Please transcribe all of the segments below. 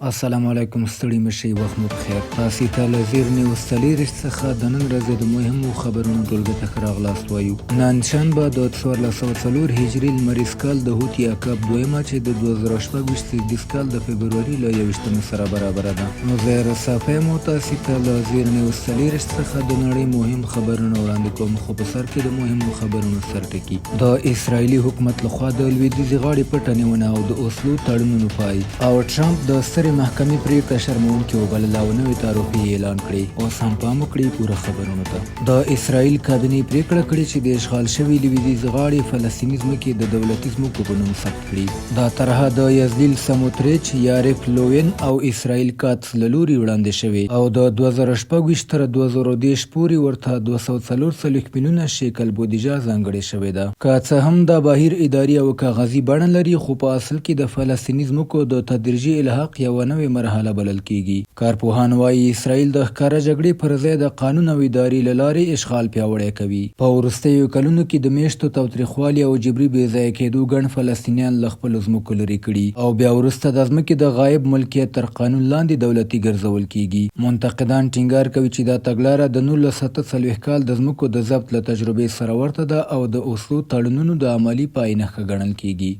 السلام علیکم، ستړي مشئ، وخت مو بخیر. تاسې ته له زیر نیوز 40 څخه د نن ورځې د مهمو خبرونو ټولګې ته ښه راغلاست وایو. نن شنبه د 1404 هجري لمریز کال د هوتي اکاب دویمه چې د 2026 کال د فبروري له 21 سره برابره ده. نو زه رسافی مو تاسې ته له زیر نیوز 40 څخه د نړۍ مهم خبرونه وړاندې کوم، خو په سر کې د مهمو خبرونو سرټکي. د اسرائیلي حکومت لخوا د لویدیځې غاړې پټه نیونه او د اوسلو تړونونو پای، او ټرمپ د سترې محکمې پریکړه شرموونکې وبلله او نوې تعرفې اعلان کړې. اوس هم پام وکړئ پوره خبرونو ته. د اسرائیل کابینې پریکړه کړې چې د اشغال شوي لویدیځې غاړې فلسطیني ځمکې د دولتي ځمکو په نوم ثبت کړي. دا طرحه د یزلیل سموتریچ، یاریف لوین او اسرائیل کاتس له لوري وړاندې شوې او د 2026 تر 2030 پورې ورته 244 میلیونه شیکل بودیجه ځانګړې شوې ده. که څه هم دا بهیر اداري او کاغذي بڼه لري، خو په اصل کې د فلسطیني ځمکو د تدریجي الحاق یوه نوې مرحله بلل کیږي. کارپوهان وایي اسرائیل د ښکاره جګړې پر ځای د قانون او ادارې له لارې اشغال پیاوړی کوي. په وروستیو کلونو کې د میشتو تاوتریخوالي او جبري بې ځایه کېدو ګڼ فلسطینیان له خپلو ځمکو لرې کړي او بیا وروسته د ځمکې د غایب ملکیت تر قانون لاندې دولتي ګرځول کیږي. منتقدان ټینګار کوي چې دا تګلاره د 1948 کال د ځمکو د ضبط له تجربې سره ورته ده او د اوسلو تړونونو د عملي پای نښه ګڼل کیږي.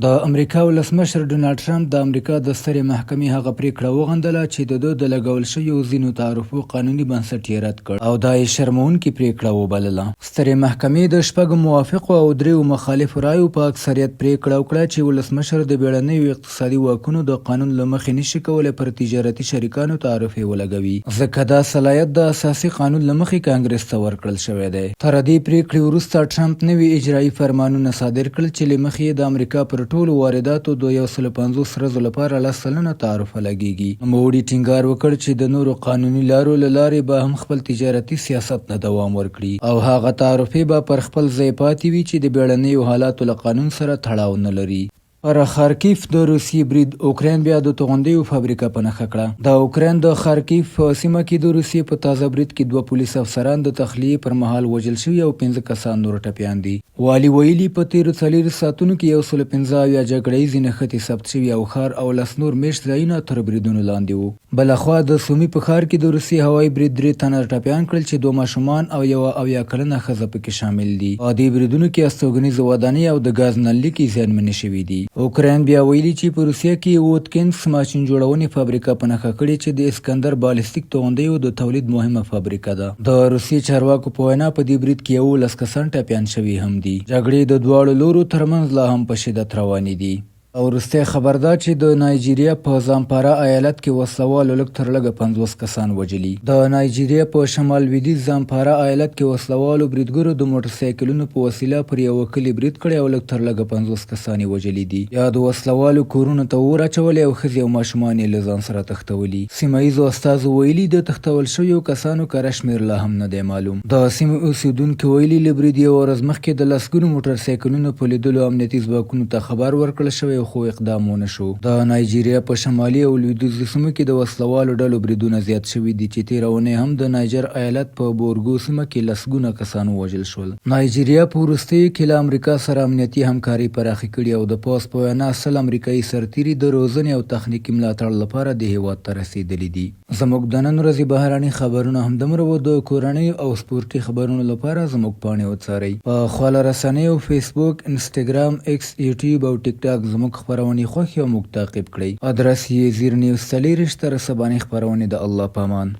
د امریکا ولسمشر ډونالډ ټرمپ د امریکا د سترې محکمې هغه پریکړه وغندله چې د ده د لګول شویو ځینو تعرفو قانوني بنسټ یې رد کړ او دا یې شرموونکې پریکړه وبلله. سترې محکمې د 6 موافقو او 3 مخالفو رایو په اکثریت پریکړه وکړه چې ولسمشر د بیړنیو اقتصادي واکونو د قانون له مخې نشي کولی پر تجارتي شریکانو تعرفې ولګوي، ځکه دا صلاحیت د اساسي قانون له مخې کانګرس ته ورکړل شوی دی. تر دې پریکړې وروسته ټرمپ نوي اجرایي فرمانونه صادر کړل چې له مخې د امریکا پر ټولو وارداتو د 150 سرزو لپاره 10 سلنه تعرفه لګیږي. نوموړي ټینګار وکړ چې د نورو قانوني لارو له لارې به هم خپل تجارتي سیاست ته دوام ورکړي او هغه تعرفې به پر خپل ځای پاتې وي چې د بیړنیو حالاتو له قانون سره تړاو نه لري. پر خارکیف د روسیې برید، اوکراین بیا د توغندیو فابریکه په نښه کړه. د اوکراین د خارکیف په سیمه کې د روسیې په تازه برید کې 2 پولیس افسران د تخلیې پر مهال وژل شوي او 15 کسان نور ټپیان دي. والي ویلي په تیرو 4 ساعتونو کې 115 جګړیزې نښتې ثبت شوي او ښار او 10 نور میشت ځایونه تر بریدونو لاندې وو. بلخوا د سومي په ښار کې د روسیې هوایي برید 3 تنه ټپیان کړل چې 2 ماشومان او یوه 70 کلنه ښځه پکې شامل دي. په دې بریدونو کې استوګنیزې ودانۍ او د ګاز نللیکې زیانمنې شوي دي. اوکراین بیا ویلي چې په روسیه کې وودکینس ماشین جوړونې فابریکه په نښه کړې چې د اسکندر بالستیک توغندیو د تولید مهمه فابریکه ده. د روسیې چارواکو په وینا په دې برید کې 11 کسان ټپیان شوي هم دي. جګړې د دواړو لورو ترمنځ لا هم په شدت روانې دي. او وروستی خبر دا چې د نایجیریا په زامپارا ایالت کې وسلوالو لږ تر لږه 50 کسان وژلي. د نایجیریا په شمال لویدیځ زامپارا ایالت کې وسلوالو بریدګرو د موټرسایکلونو په وسیله پر یوه کلي برید کړی او لږ تر لږه 50 کسان یې وژلي دي. یا د وسلوالو کورونو ته اور اچولی او ښځې او ماشومان یې له ځان سره تښتولي. سیمه ییزو استازو ویلي د تښتول شویو کسانو کره شمېر لا هم نه دی معلوم. د سیمې اوسیدونکو ویلي له برید یوه ورځ مخکې د لسګونو موټرسایکلونو په لیدلو امنیتي ځواکونو ته خبر ورکړل شوی خو اقدام ونه شو. د نایجیریا په شمالي او لویدیځو سیمو کې د وسلوالو ډلو بریدونه زیات شوي دي چې تېره اونۍ هم د نایجر ایالت په بورګو سیمه کې لسګونه کسان ووژل شول. نایجیریا په وروستیو کې له امریکا سره امنیتي همکاري پراخه کړې او د پوځ په وینا 100 امریکایي سرتیري د روزنې او تخنیکي ملاتړ لپاره د هیواد ته رسېدلي دي. زموږ د نن ورځې بهرني خبرونه همدومره وو. د کورنیو او سپورتي خبرونو لپاره زموږ پاڼې وڅارئ. په خواله رسنیو فیسبوک، انسټاګرام، ایکس، یوټیوب او ټیک ټاک زموږ خپرونې خوښ او موږ تعقیب کړئ. ادرس یې زیر نیوز 40 تر سبانې خپرونې د الله په امان.